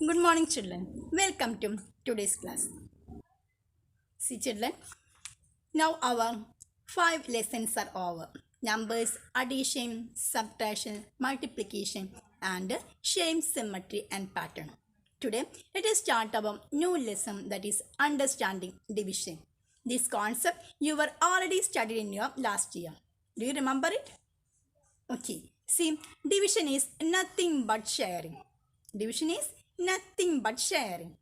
Good morning, children. Welcome to today's class. See, children, now our 5 lessons are over. Numbers, addition, subtraction, multiplication, and shape, symmetry, and pattern. Today, let us start our new lesson, that is understanding division. This concept you were already studied in your last year. Do you remember it? Okay. See, division is nothing but sharing. Division is nothing but sharing.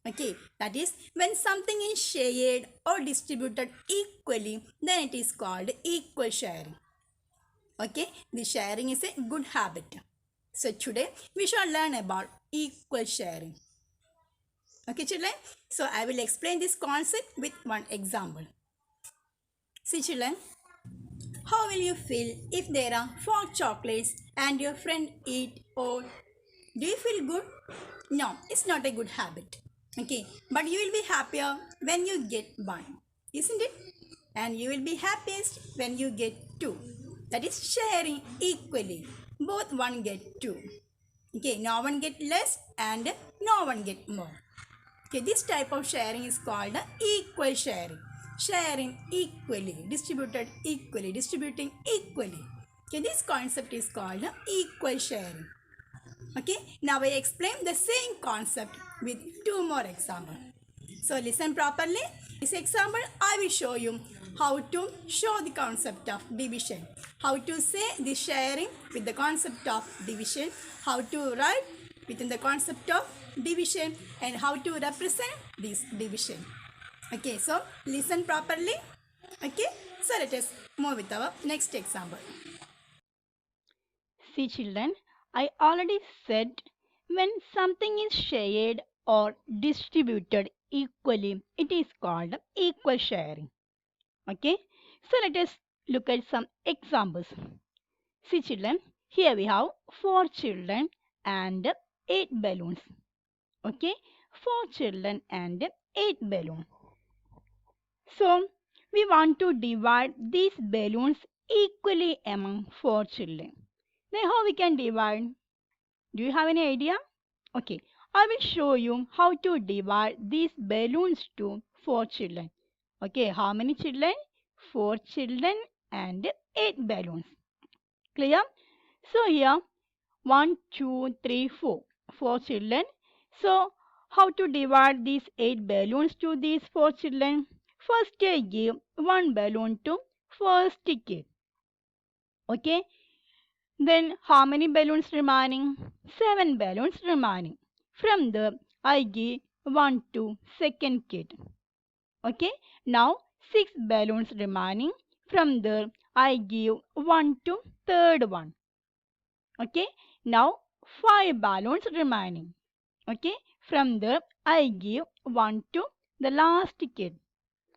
Okay, that is when something is shared or distributed equally, then it is called equal sharing. Okay, the sharing is a good habit. So today we shall learn about equal sharing. Okay, children. So I will explain this concept with one example. See, children, how will you feel if there are 4 chocolates and your friend eat all? Do you feel good? No, it's not a good habit. Okay, but you will be happier when you get one, isn't it? And you will be happiest when you get two. That is sharing equally. Both one get two. Okay, no one get less and no one get more. Okay, this type of sharing is called equal sharing. Sharing equally, distributing equally. Okay, this concept is called equal sharing. Okay, now I explain the same concept with 2 more examples. So listen properly. This example I will show you how to show the concept of division, how to say the sharing with the concept of division, how to write within the concept of division, and how to represent this division. Okay, so listen properly. Okay, so let us move with our next example. See, children, I already said when something is shared or distributed equally, it is called equal sharing. Okay, so let us look at some examples. See, children, here we have 4 children and 8 balloons. Okay, 4 children and 8 balloons. So, we want to divide these balloons equally among 4 children. Then how we can divide? Do you have any idea? Okay, I will show you how to divide these balloons to 4 children. Okay, how many children? 4 children and 8 balloons. Clear? So here 1, 2, 3, 4. 4 children. So how to divide these 8 balloons to these 4 children? First I give one balloon to first kid. Okay, then how many balloons remaining? 7 balloons remaining. From the I give 1 to second kid. Okay. Now 6 balloons remaining. From the I give 1 to third one. Okay. Now 5 balloons remaining. Okay. From the I give 1 to the last kid.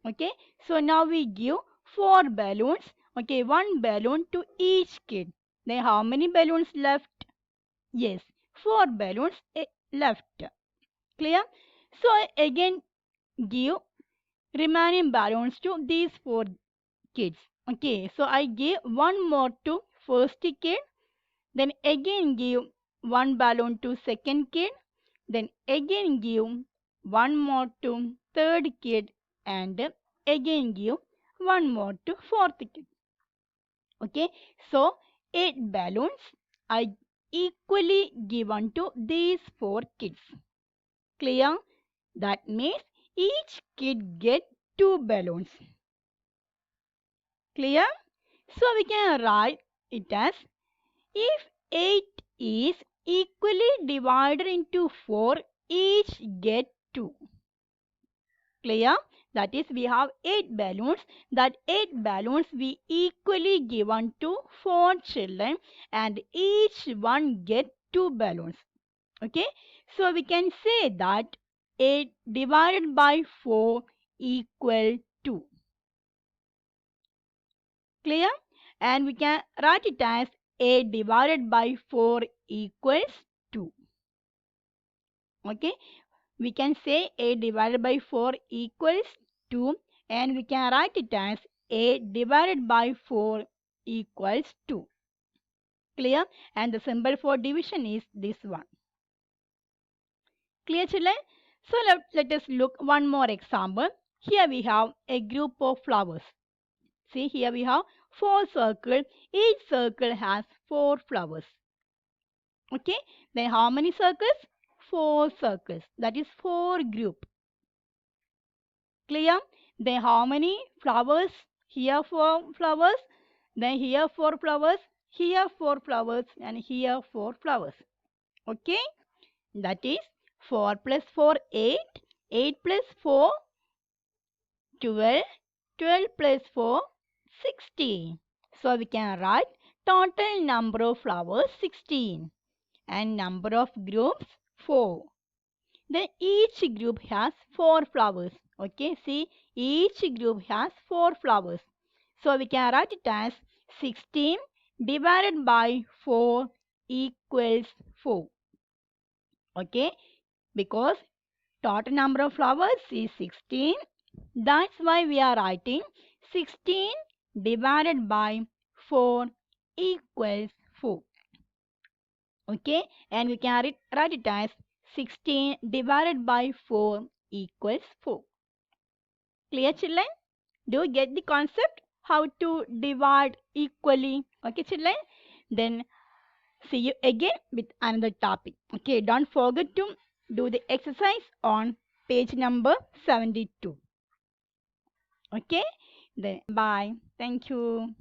Okay. So now we give 4 balloons. Okay. 1 balloon to each kid. Then how many balloons left? Yes, 4 balloons left. Clear? So I again give remaining balloons to these 4 kids. Okay, so I give one more to first kid, then again give one balloon to second kid, then again give one more to third kid, and again give one more to fourth kid. Okay, so 8 balloons are equally given to these 4 kids. Clear? That means each kid get 2 balloons. Clear? So we can write it as if 8 is equally divided into 4, each get 2. Clear? That is, we have 8 balloons. That 8 balloons we equally given to 4 children, and each one get 2 balloons. Okay, so we can say that 8 divided by 4 equal 2. Clear? And we can write it as 8 divided by 4 equals 2. Okay, we can say 8 divided by 4 equals 2, and we can write it as 8 divided by 4 equals 2. Clear? And the symbol for division is this one. Clear, children? So let us look one more example. Here we have a group of flowers. See, here we have 4 circles. Each circle has 4 flowers. Okay, then how many circles? 4 circles. That is 4 group. Clear? Then how many flowers? Here 4 flowers. Then here 4 flowers. Here 4 flowers. And here 4 flowers. Okay, that is 4 plus 4, 8. 8 plus 4, 12. 12 plus 4, 16. So we can write total number of flowers 16 and number of groups 4. Then each group has 4 flowers. Okay, see, each group has 4 flowers. So we can write it as 16 divided by 4 equals 4. Okay, because total number of flowers is 16. That's why we are writing 16 divided by 4 equals 4. Okay, and we can write it as 16 divided by 4 equals 4. Clear, children? Do you get the concept how to divide equally? Okay, children? Then see you again with another topic. Okay, don't forget to do the exercise on page number 72. Okay, then bye. Thank you.